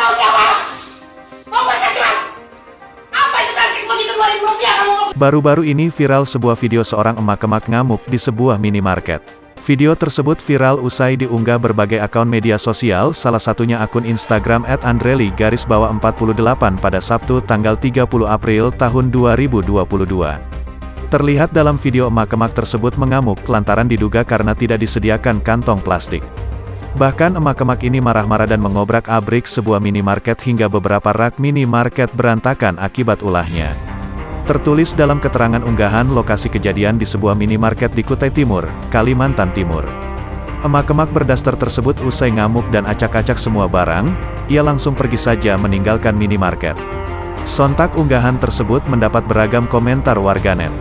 Kau siapa? Kau bahasa curang. Apa itu plastik begitu Rp2.000 kamu? Baru-baru ini viral sebuah video seorang emak-emak ngamuk di sebuah minimarket. Video tersebut viral usai diunggah berbagai akun media sosial, salah satunya akun Instagram @andreli_48 pada Sabtu tanggal 30 April tahun 2022. Terlihat dalam video emak-emak tersebut mengamuk lantaran diduga karena tidak disediakan kantong plastik. Bahkan emak-emak ini marah-marah dan mengobrak-abrik sebuah minimarket hingga beberapa rak minimarket berantakan akibat ulahnya. Tertulis dalam keterangan unggahan lokasi kejadian di sebuah minimarket di Kutai Timur, Kalimantan Timur. Emak-emak berdaster tersebut usai ngamuk dan acak-acak semua barang, ia langsung pergi saja meninggalkan minimarket. Sontak unggahan tersebut mendapat beragam komentar warganet.